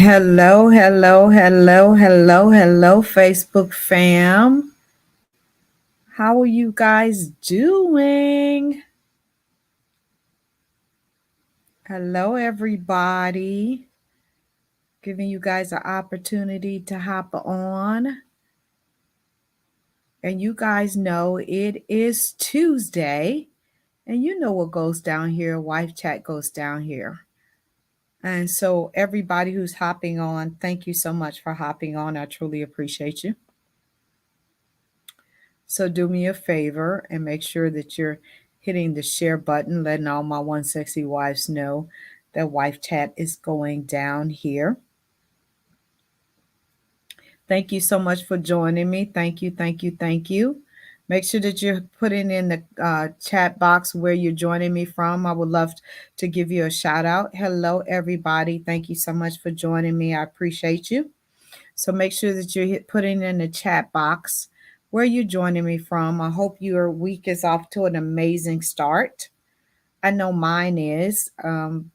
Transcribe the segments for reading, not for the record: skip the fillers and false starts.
Hello, hello, hello, hello, hello, Facebook fam. How are you guys doing? Hello, everybody. Giving you guys an opportunity to hop on. And you guys know it is Tuesday. And you know what goes down here. Wife chat goes down here. And so, everybody who's hopping on, thank you so much for hopping on. I truly appreciate you. So do me a favor and make sure that you're hitting the share button, letting all my one sexy wives know that wife chat is going down here. Thank you so much for joining me. Thank you, thank you, thank you. Make sure that you're putting in the chat box where you're joining me from. I would love to give you a shout out. Hello, everybody. Thank you so much for joining me. I appreciate you. So make sure that you're putting in the chat box where you're joining me from. I hope your week is off to an amazing start. I know mine is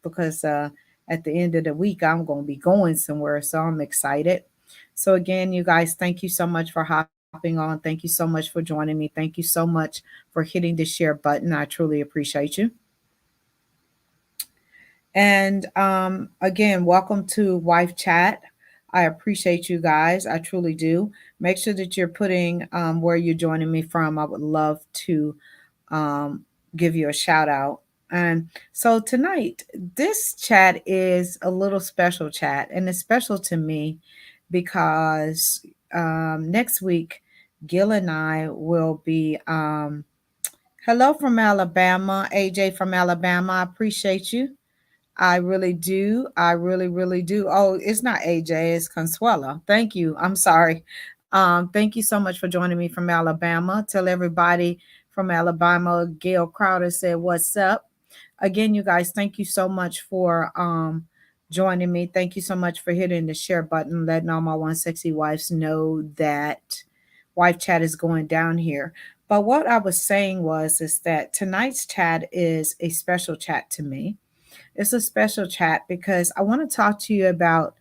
because at the end of the week, I'm going to be going somewhere. So I'm excited. So, again, you guys, thank you so much for hopping on. Thank you so much for joining me. Thank you so much for hitting the share button. I truly appreciate you. And again, welcome to Wife Chat. I appreciate you guys. I truly do. Make sure that you're putting where you're joining me from. I would love to um, give you a shout out. And so tonight, this chat is a little special chat, and it's special to me because next week, Gil and I will be. Hello from Alabama, AJ from Alabama. I appreciate you. I really do. I really, really do. Oh, it's not AJ, it's Consuela. Thank you. I'm sorry. Thank you so much for joining me from Alabama. Tell everybody from Alabama, Gail Crowder said, "What's up?" Again, you guys, thank you so much for joining me. Thank you so much for hitting the share button, letting all my one sexy wives know that wife chat is going down here. But what I was saying was is that tonight's chat is a special chat to me. It's a special chat because I want to talk to you about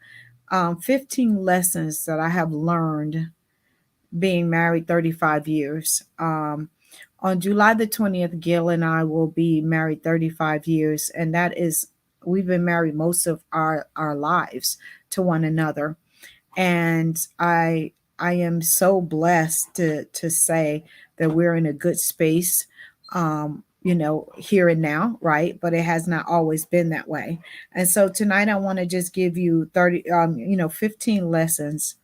15 lessons that I have learned being married 35 years. On July the 20th, Gail and I will be married 35 years, and that is, we've been married most of our lives to one another. And I am so blessed to say that we're in a good space, here and now, right? But it has not always been that way. And so tonight I want to just give you 15 lessons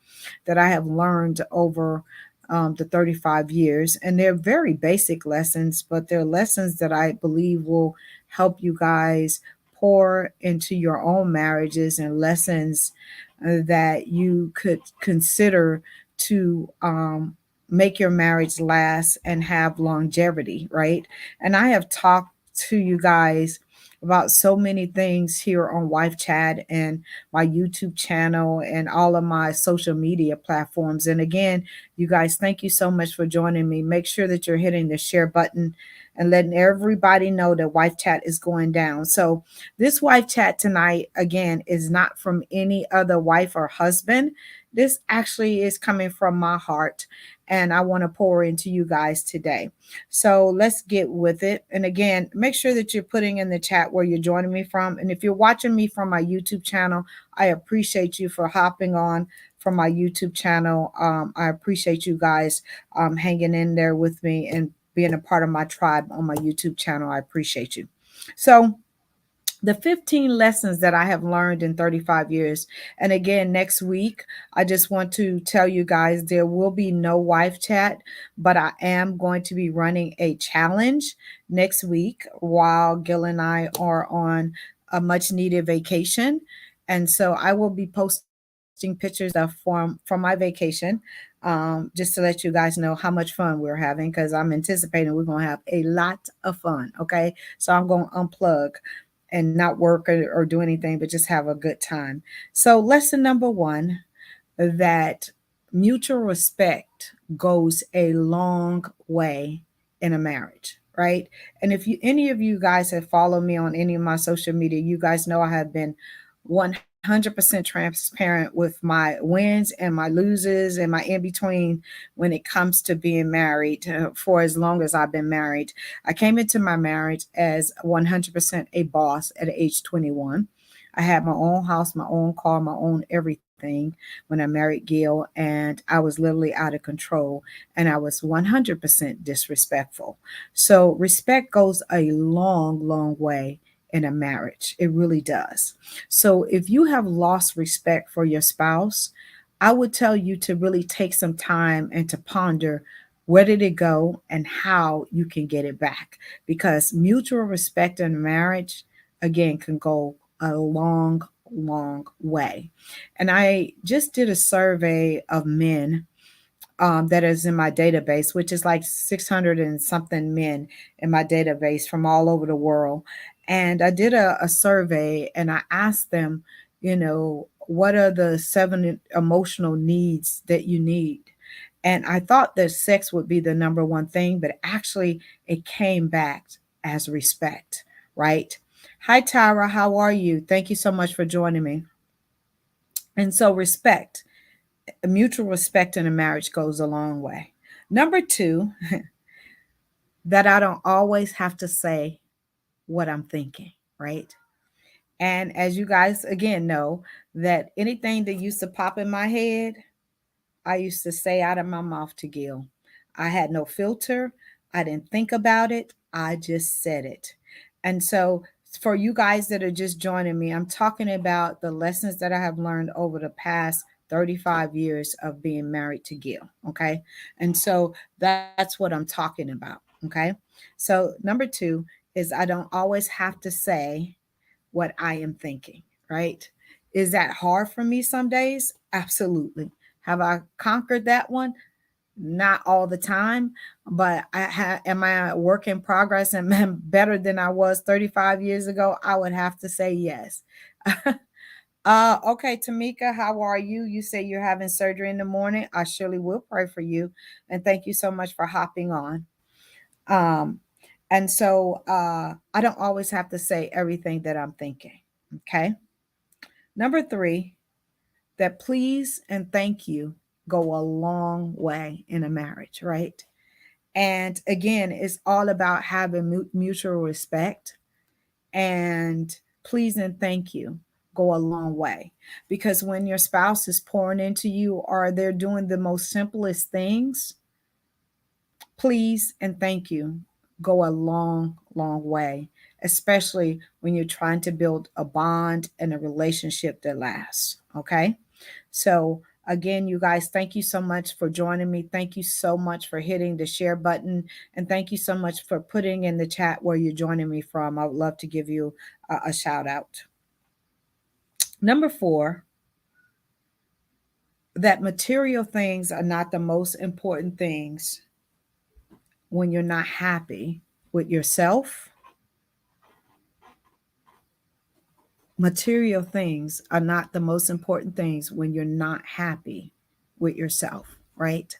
that I have learned over the 35 years. And they're very basic lessons, but they're lessons that I believe will help you guys pour into your own marriages, and lessons that you could consider to make your marriage last and have longevity, right? And I have talked to you guys about so many things here on Wife Chat and my YouTube channel and all of my social media platforms. And again, you guys, thank you so much for joining me. Make sure that you're hitting the share button and letting everybody know that Wife Chat is going down. So, this Wife Chat tonight, again, is not from any other wife or husband. This actually is coming from my heart, and I want to pour into you guys today. So let's get with it. And again, make sure that you're putting in the chat where you're joining me from. And if you're watching me from my YouTube channel, I appreciate you for hopping on from my YouTube channel. I appreciate you guys hanging in there with me and being a part of my tribe on my YouTube channel. I appreciate you. So, the 15 lessons that I have learned in 35 years. And again, next week, I just want to tell you guys there will be no wife chat, but I am going to be running a challenge next week while Gil and I are on a much needed vacation. And so I will be posting pictures and stuff from my vacation, just to let you guys know how much fun we're having, because I'm anticipating we're going to have a lot of fun. Okay. So I'm going to unplug and not work or do anything, but just have a good time. So, lesson number one, that mutual respect goes a long way in a marriage, right? And if you any of you guys have followed me on any of my social media, you guys know I have been 100% 100% transparent with my wins and my loses and my in between when it comes to being married for as long as I've been married. I came into my marriage as 100% a boss at age 21. I had my own house, my own car, my own everything when I married Gail, and I was literally out of control and I was 100% disrespectful. So, respect goes a long, long way in a marriage. It really does. So if you have lost respect for your spouse, I would tell you to really take some time and to ponder where did it go and how you can get it back. Because mutual respect in marriage, again, can go a long, long way. And I just did a survey of men that is in my database, which is like 600 and something men in my database from all over the world. And I did a survey and I asked them, what are the seven emotional needs that you need? And I thought that sex would be the number one thing, but actually it came back as respect, right? Hi, Tyra. How are you? Thank you so much for joining me. And so, respect, mutual respect in a marriage goes a long way. Number two, that I don't always have to say what I'm thinking, right? And as you guys again know, that anything that used to pop in my head, I used to say out of my mouth to Gail. I had no filter. I didn't think about it. I just said it. And so, for you guys that are just joining me, I'm talking about the lessons that I have learned over the past 35 years of being married to Gail. Okay. And so, that's what I'm talking about. Okay. So, number two is I don't always have to say what I am thinking, right? Is that hard for me some days? Absolutely. Have I conquered that one? Not all the time, but am I a work in progress and am better than I was 35 years ago? I would have to say yes. Okay, Tamika, how are you? You say you're having surgery in the morning. I surely will pray for you. And thank you so much for hopping on. Um, and so I don't always have to say everything that I'm thinking. Okay. Number three, that please and thank you go a long way in a marriage, right? And again, it's all about having mutual respect, and please and thank you go a long way. Because when your spouse is pouring into you or they're doing the most simplest things, please and thank you go a long, long way, especially when you're trying to build a bond and a relationship that lasts. Okay. So, again, you guys, thank you so much for joining me. Thank you so much for hitting the share button. And thank you so much for putting in the chat where you're joining me from. I would love to give you a shout out. Number four, that material things are not the most important things when you're not happy with yourself. Material things are not the most important things when you're not happy with yourself, right?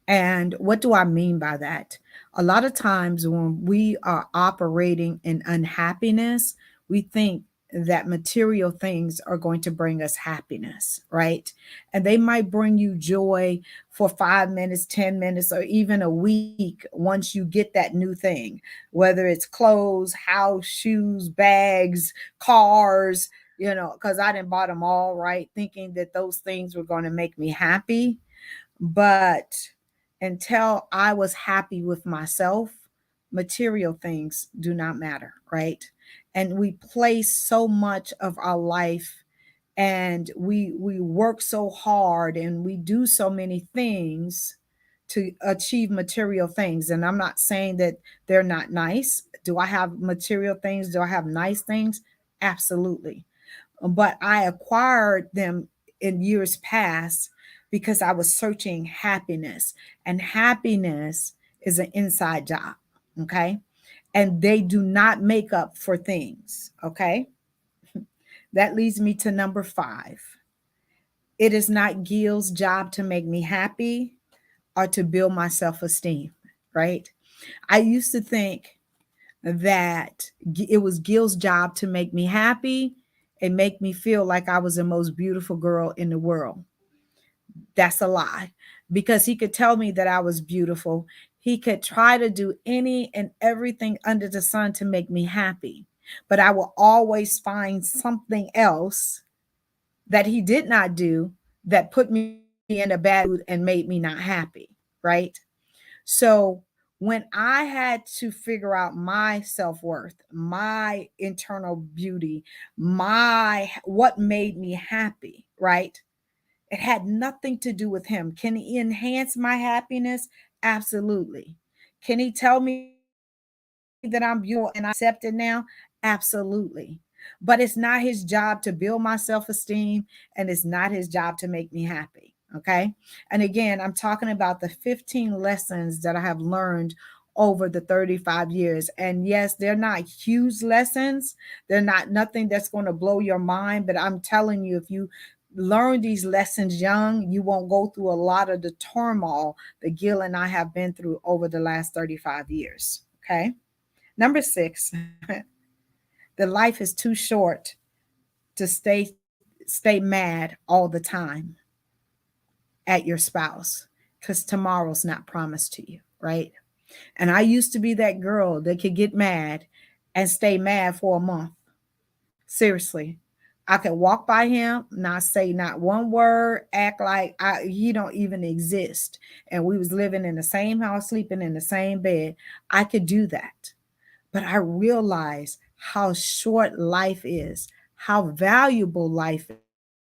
And what do I mean by that? A lot of times when we are operating in unhappiness, we think that material things are going to bring us happiness, right? And they might bring you joy for 5 minutes, 10 minutes, or even a week once you get that new thing, whether it's clothes, house, shoes, bags, cars, because I didn't bought them all, right? Thinking that those things were going to make me happy. But until I was happy with myself, material things do not matter, right? And we place so much of our life and we work so hard and we do so many things to achieve material things. And I'm not saying that they're not nice. Do I have material things? Do I have nice things? Absolutely. But I acquired them in years past because I was searching happiness, and happiness is an inside job. Okay. And they do not make up for things. Okay. That leads me to number five. It is not Gil's job to make me happy or to build my self esteem. Right. I used to think that it was Gil's job to make me happy and make me feel like I was the most beautiful girl in the world. That's a lie. Because he could tell me that I was beautiful. He could try to do any and everything under the sun to make me happy. But I will always find something else that he did not do that put me in a bad mood and made me not happy. Right. So when I had to figure out my self-worth, my internal beauty, my what made me happy, right? It had nothing to do with him. Can he enhance my happiness? Absolutely. Can he tell me that I'm beautiful and I accept it now? Absolutely. But it's not his job to build my self esteem, and it's not his job to make me happy. Okay. And again, I'm talking about the 15 lessons that I have learned over the 35 years. And yes, they're not huge lessons. They're not nothing that's going to blow your mind. But I'm telling you, if you learn these lessons young, you won't go through a lot of the turmoil that Gil and I have been through over the last 35 years. Okay. Number six, the life is too short to stay mad all the time at your spouse because tomorrow's not promised to you, right? And I used to be that girl that could get mad and stay mad for a month. Seriously. I could walk by him, not say not one word, act like he don't even exist. And we was living in the same house, sleeping in the same bed. I could do that. But I realize how short life is, how valuable life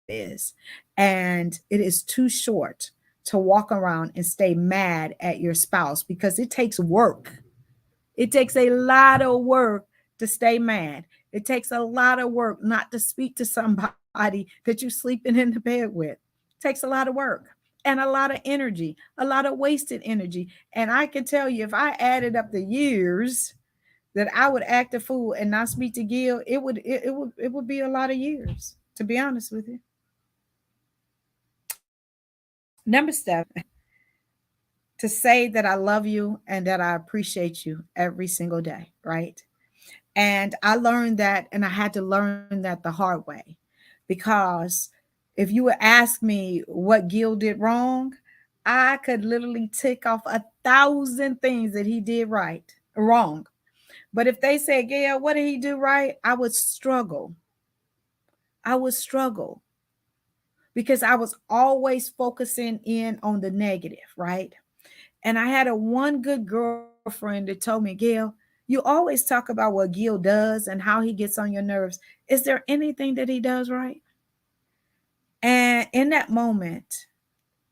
is. And it is too short to walk around and stay mad at your spouse because it takes work. It takes a lot of work to stay mad. It takes a lot of work not to speak to somebody that you're sleeping in the bed with. It takes a lot of work and a lot of energy, a lot of wasted energy. And I can tell you, if I added up the years that I would act a fool and not speak to Gil, it would be a lot of years, to be honest with you. Number seven, to say that I love you and that I appreciate you every single day, right? And I learned that, and I had to learn that the hard way because if you would ask me what Gil did wrong, I could literally tick off 1,000 things that he did wrong. But if they said, Gail, what did he do right? I would struggle. I would struggle because I was always focusing in on the negative, right? And I had a one good girlfriend that told me, Gail, you always talk about what Gil does and how he gets on your nerves. Is there anything that he does right? And in that moment,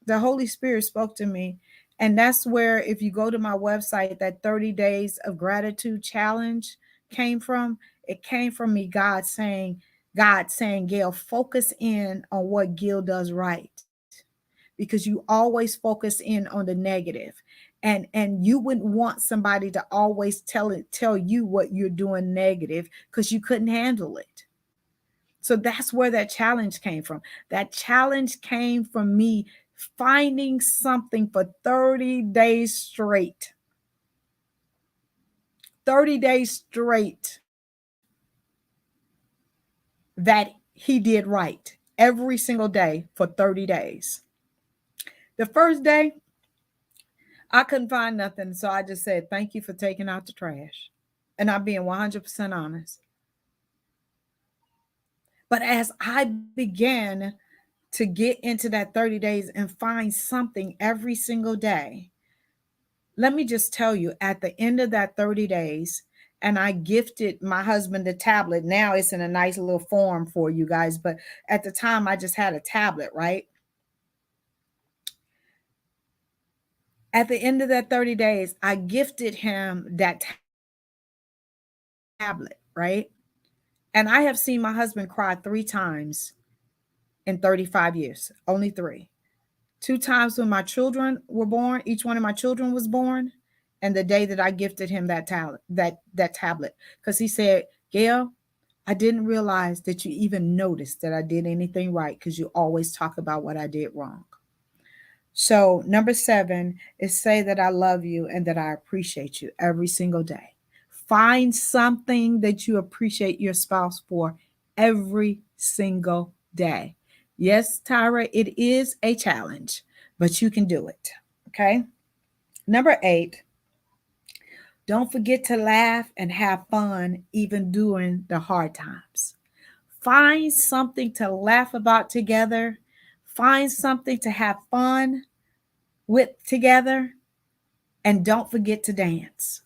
the Holy Spirit spoke to me. And that's where, if you go to my website, that 30 days of gratitude challenge came from. It came from me, God saying, Gail, focus in on what Gil does right. Because you always focus in on the negative. And you wouldn't want somebody to always tell you what you're doing negative because you couldn't handle it. So that's where that challenge came from. That challenge came from me finding something for 30 days straight. 30 days straight that he did right every single day for 30 days. The first day, I couldn't find nothing. So I just said, thank you for taking out the trash. And I'm being 100% honest. But as I began to get into that 30 days and find something every single day, let me just tell you, at the end of that 30 days, and I gifted my husband the tablet. Now it's in a nice little form for you guys. But at the time, I just had a tablet, right? At the end of that 30 days, I gifted him that tablet, right? And I have seen my husband cry 3 times in 35 years, only three. 2 times when my children were born, each one of my children was born, and the day that I gifted him that tablet. Because he said, Gail, I didn't realize that you even noticed that I did anything right because you always talk about what I did wrong. So, number seven is say that I love you and that I appreciate you every single day. Find something that you appreciate your spouse for every single day. Yes, Tyra, it is a challenge, but you can do it. Okay. Number 8, don't forget to laugh and have fun even during the hard times. Find something to laugh about together. Find something to have fun with together. And don't forget to dance,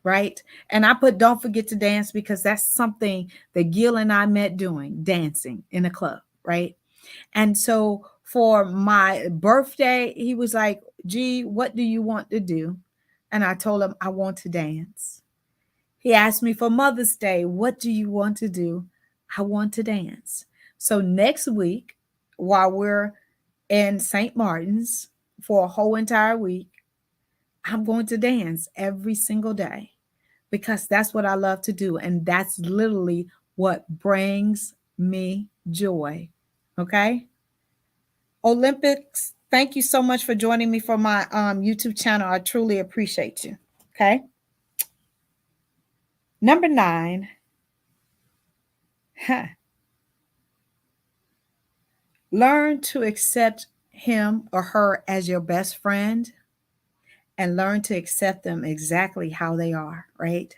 right? And I put don't forget to dance because that's something that Gil and I met doing, dancing in a club, right? And so for my birthday, he was like, "Gee, what do you want to do?" And I told him, "I want to dance." He asked me for Mother's Day, "What do you want to do?" "I want to dance." So next week, while we're in St. Martin's for a whole entire week, I'm going to dance every single day because that's what I love to do. And that's literally what brings me joy. Okay. Olympics, thank you so much for joining me for my YouTube channel. I truly appreciate you. Okay. Number 9, huh, learn to accept him or her as your best friend and learn to accept them exactly how they are, right?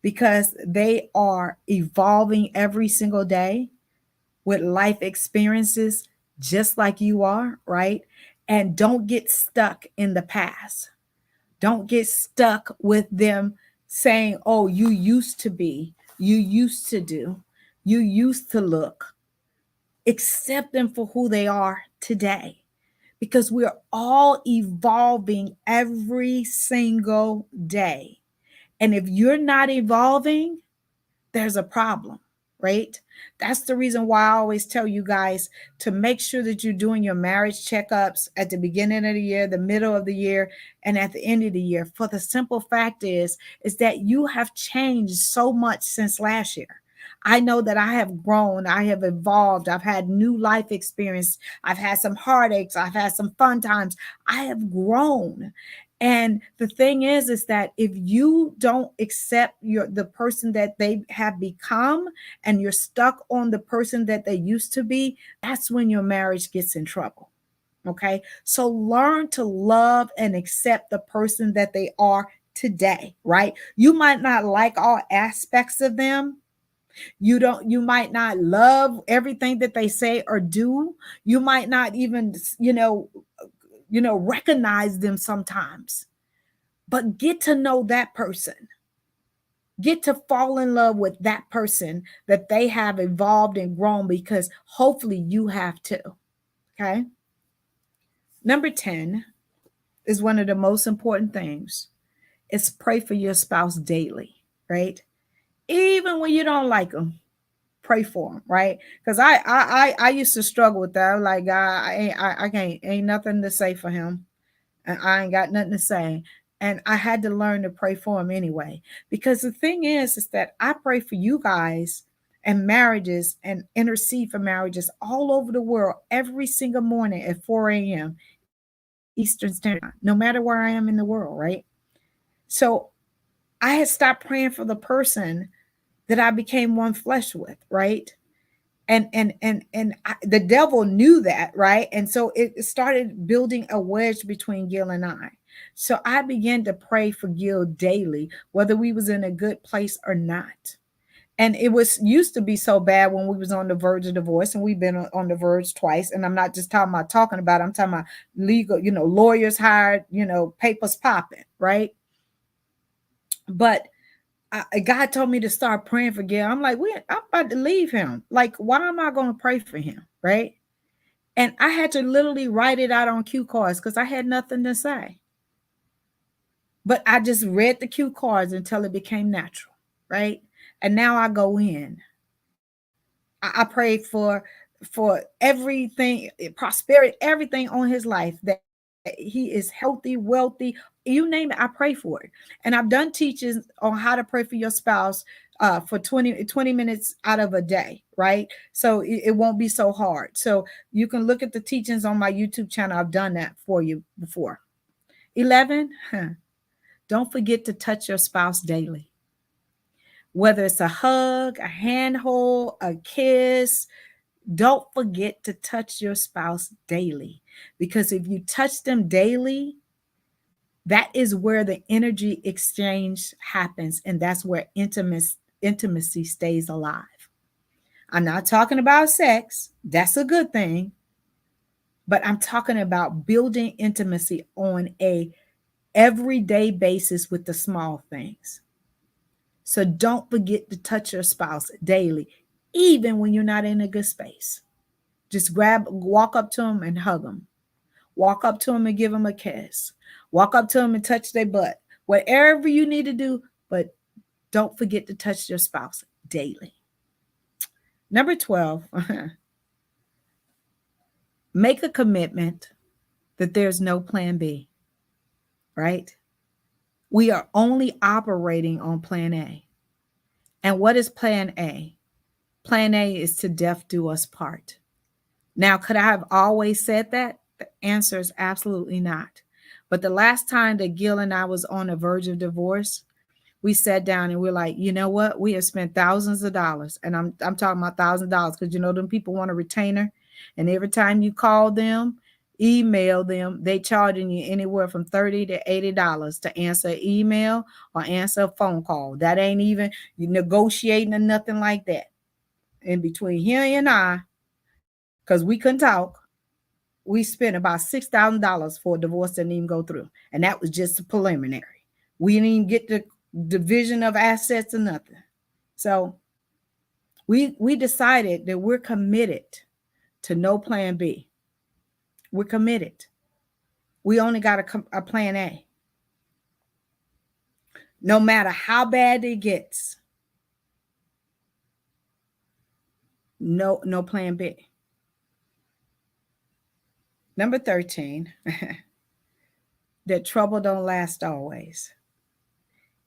Because they are evolving every single day with life experiences just like you are, right? And don't get stuck in the past. Don't get stuck with them saying, "Oh, you used to be, you used to do, you used to look." Accept them for who they are today because we're all evolving every single day. And if you're not evolving, there's a problem, right? That's the reason why I always tell you guys to make sure that you're doing your marriage checkups at the beginning of the year, the middle of the year, and at the end of the year. For the simple fact is that you have changed so much since last year. I know that I have grown, I have evolved, I've had new life experience, I've had some heartaches, I've had some fun times. I have grown. And the thing is that if you don't accept the person that they have become and you're stuck on the person that they used to be, that's when your marriage gets in trouble. Okay? So learn to love and accept the person that they are today, right? You might not like all aspects of them. You might not love everything that they say or do. You might not even, recognize them sometimes, but get to know that person. Get to fall in love with that person that they have evolved and grown because hopefully you have too. Okay. Number 10 is one of the most important things. Is pray for your spouse daily, right? Even when you don't like them, pray for them, right? Because I used to struggle with that. I was like, God, I can't, ain't nothing to say for him, and I ain't got nothing to say. And I had to learn to pray for him anyway. Because the thing is that I pray for you guys and marriages and intercede for marriages all over the world every single morning at 4 a.m. Eastern Standard Time, no matter where I am in the world, right? So I had stopped praying for the person that I became one flesh with, right? The devil knew that, right? And so it started building a wedge between Gil and I. So I began to pray for Gil daily, whether we was in a good place or not. And it was used to be so bad when we was on the verge of divorce, and we've been on the verge twice. And I'm not just talking about, I'm talking about legal, lawyers hired, papers popping, right? But God told me to start praying for Gail. I'm like, I'm about to leave him. Like, why am I going to pray for him? Right. And I had to literally write it out on cue cards because I had nothing to say. But I just read the cue cards until it became natural. Right. And now I go in. I prayed for everything, prosperity, everything on his life, that he is healthy, wealthy, you name it, I pray for it. And I've done teachings on how to pray for your spouse for 20 minutes out of a day, right? So it won't be so hard. So you can look at the teachings on my YouTube channel. I've done that for you before. 11, don't forget to touch your spouse daily. Whether it's a hug, a handhold, a kiss, don't forget to touch your spouse daily. Because if you touch them daily, that is where the energy exchange happens, and that's where intimacy stays alive. I'm not talking about sex, that's a good thing, but I'm talking about building intimacy on a everyday basis with the small things. So don't forget to touch your spouse daily, even when you're not in a good space. Just walk up to them and hug them. Walk up to them and give them a kiss. Walk up to them and touch their butt. Whatever you need to do, but don't forget to touch your spouse daily. Number 12, make a commitment that there's no plan B, right? We are only operating on plan A. And what is plan A? Plan A is to death do us part. Now, could I have always said that? The answer is absolutely not. But the last time that Gil and I was on the verge of divorce, we sat down and we're like, you know what? We have spent thousands of dollars, and I'm talking about $1,000 because them people want a retainer, and every time you call them, email them, they charging you anywhere from $30 to $80 to answer an email or answer a phone call. That ain't even you negotiating or nothing like that. In between here and I, because we couldn't talk, we spent about $6,000 for a divorce that didn't even go through, and that was just a preliminary. We didn't even get the division of assets or nothing. So we decided that we're committed to no plan B. We're committed. We only got a plan A. No matter how bad it gets, no plan B. Number 13, that trouble don't last always.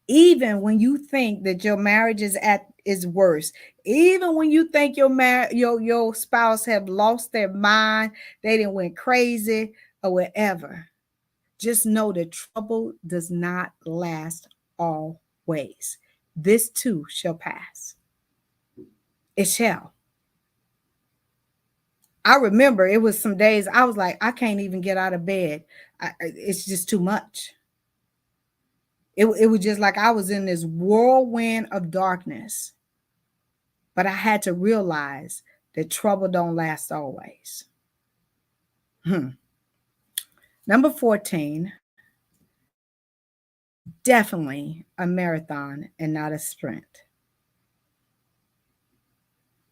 Even when you think that your marriage is worse, even when you think your spouse have lost their mind, they didn't went crazy or whatever, just know that trouble does not last always. This too shall pass. It shall. I remember it was some days I was like, I can't even get out of bed. It's just too much. It was just like I was in this whirlwind of darkness. But I had to realize that trouble don't last always. Number 14, definitely a marathon and not a sprint.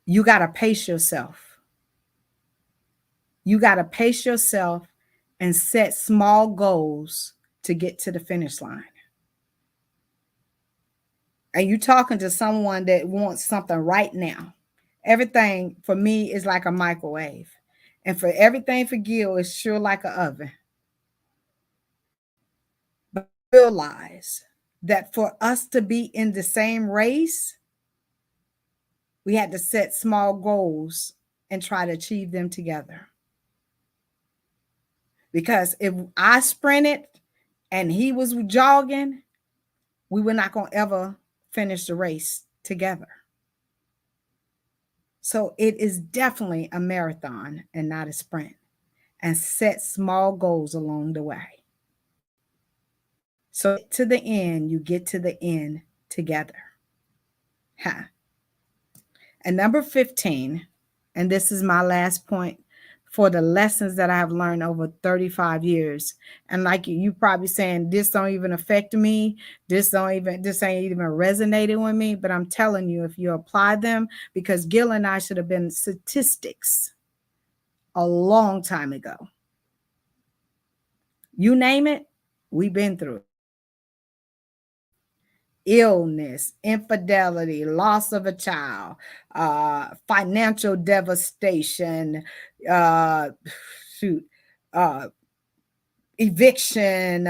You got to pace yourself. You got to pace yourself and set small goals to get to the finish line. And you talking to someone that wants something right now. Everything for me is like a microwave. And for everything for Gil is sure like an oven. But realize that for us to be in the same race, we had to set small goals and try to achieve them together. Because if I sprinted and he was jogging, we were not going to ever finish the race together. So it is definitely a marathon and not a sprint. And set small goals along the way. So to the end, you get to the end together. And number 15, and this is my last point for the lessons that I have learned over 35 years. And like you probably saying, this don't even affect me. This ain't even resonating with me. But I'm telling you, if you apply them, because Gil and I should have been statistics a long time ago. You name it, we've been through it. Illness, infidelity, loss of a child, financial devastation, eviction,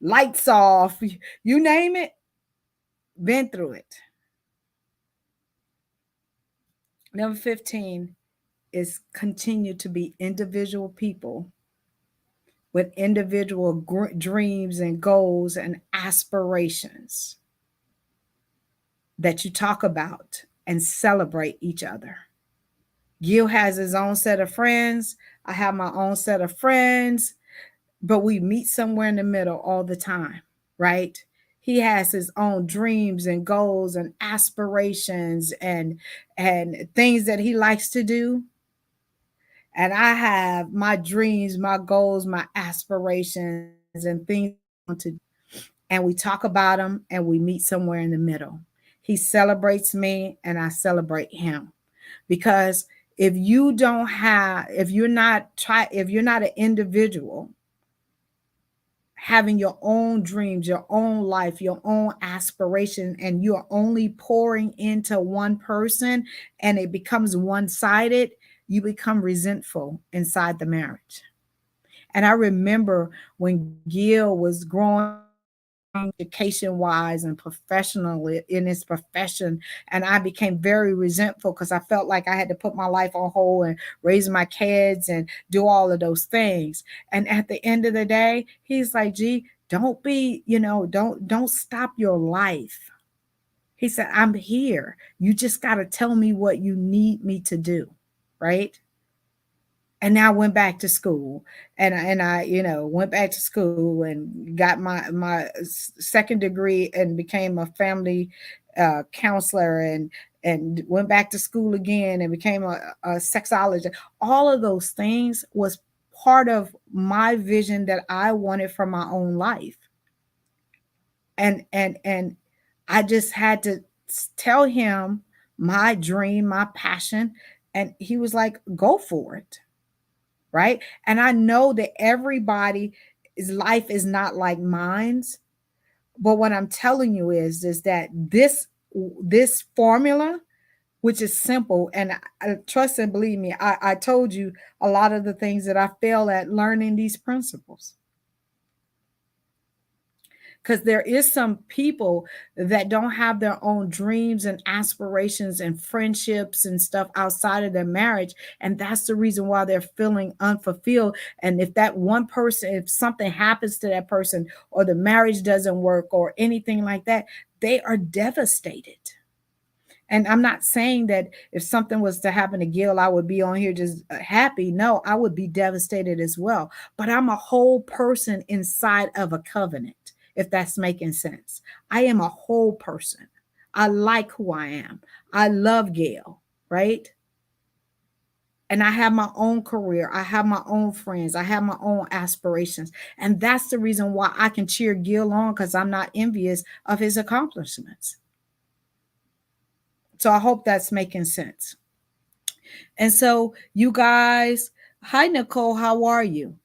lights off, you name it, been through it. Number 15 is continue to be individual people with individual dreams and goals and aspirations. that you talk about and celebrate each other. Gil has his own set of friends. I have my own set of friends, but we meet somewhere in the middle all the time, right? He has his own dreams and goals and aspirations and things that he likes to do, and I have my dreams, my goals, my aspirations, and things I want to do. And we talk about them and we meet somewhere in the middle. He celebrates me and I celebrate him. Because if you're not an individual having your own dreams, your own life, your own aspiration, and you're only pouring into one person and it becomes one-sided, you become resentful inside the marriage. And I remember when Gail was growing education wise and professionally in his profession, and I became very resentful because I felt like I had to put my life on hold and raise my kids and do all of those things. And at the end of the day, he's like, gee, don't be, don't stop your life. He said, I'm here, you just got to tell me what you need me to do, right? And now I went back to school, and I went back to school and got my second degree and became a family counselor, and went back to school again and became a sexologist. All of those things was part of my vision that I wanted for my own life. And I just had to tell him my dream, my passion, and he was like, go for it. Right? And I know that everybody's life is not like mine's, but what I'm telling you is that this formula, which is simple, and I trust and believe me, I told you a lot of the things that I fail at learning these principles. Because there is some people that don't have their own dreams and aspirations and friendships and stuff outside of their marriage, and that's the reason why they're feeling unfulfilled. And if that one person, if something happens to that person, or the marriage doesn't work or anything like that, they are devastated. And I'm not saying that if something was to happen to Gil, I would be on here just happy. No, I would be devastated as well. But I'm a whole person inside of a covenant, if that's making sense. I am a whole person. I like who I am. I love Gail, right? And I have my own career. I have my own friends. I have my own aspirations. And that's the reason why I can cheer Gil on, because I'm not envious of his accomplishments. So I hope that's making sense. And so, you guys, hi, Nicole, how are you?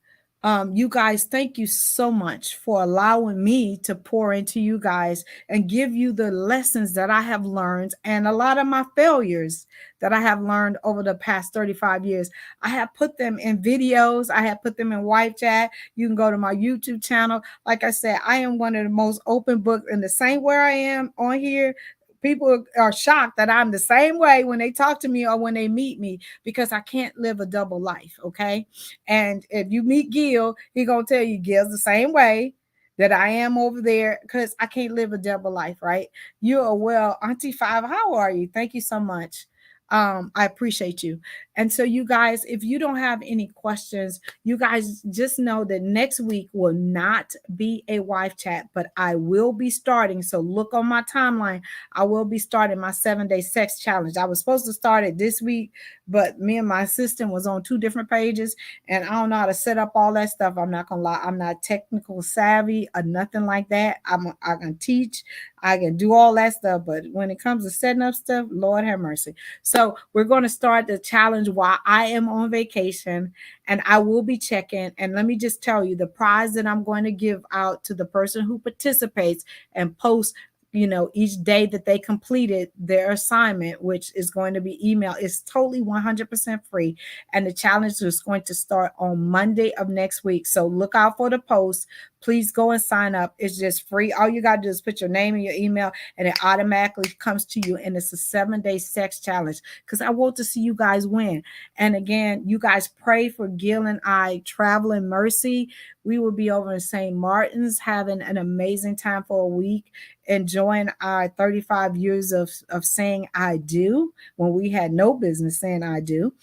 You guys, thank you so much for allowing me to pour into you guys and give you the lessons that I have learned and a lot of my failures that I have learned over the past 35 years. I have put them in videos. I have put them in Wife Chat. You can go to my YouTube channel. Like I said, I am one of the most open books, in the same way I am on here. People are shocked that I'm the same way when they talk to me or when they meet me, because I can't live a double life. Okay. And if you meet Gil, he gonna tell you Gil's the same way that I am over there, because I can't live a double life, right? You are well, Auntie Five. How are you? Thank you so much. I appreciate you. And so, you guys, if you don't have any questions, you guys just know that next week will not be a wife chat, but I will be starting. So look on my timeline. I will be starting my 7-day sex challenge. I was supposed to start it this week, but me and my assistant was on 2 different pages, and I don't know how to set up all that stuff. I'm not gonna lie, I'm not technical savvy or nothing like that. I can teach, I can do all that stuff, but when it comes to setting up stuff, Lord have mercy. So we're going to start the challenge while I am on vacation, and I will be checking. And let me just tell you, the prize that I'm going to give out to the person who participates and posts, each day that they completed their assignment, which is going to be email, is totally 100% free. And the challenge is going to start on Monday of next week. So look out for the post. please go and sign up. It's just free. All you got to do is put your name and your email, and it automatically comes to you. And it's a 7-day sex challenge because I want to see you guys win. And again, you guys pray for Gail and I traveling mercy. We will be over in St. Martin's having an amazing time for a week, enjoying our 35 years of saying I do when we had no business saying I do.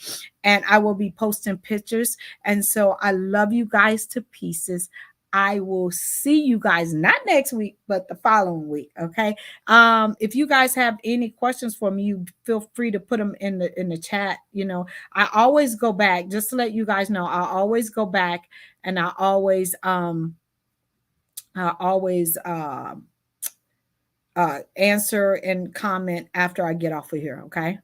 And I will be posting pictures. And so I love you guys to pieces. I will see you guys not next week, but the following week. Okay. If you guys have any questions for me, you feel free to put them in the chat. You know, I always go back, just to let you guys know, I always go back and I always answer and comment after I get off of here. Okay.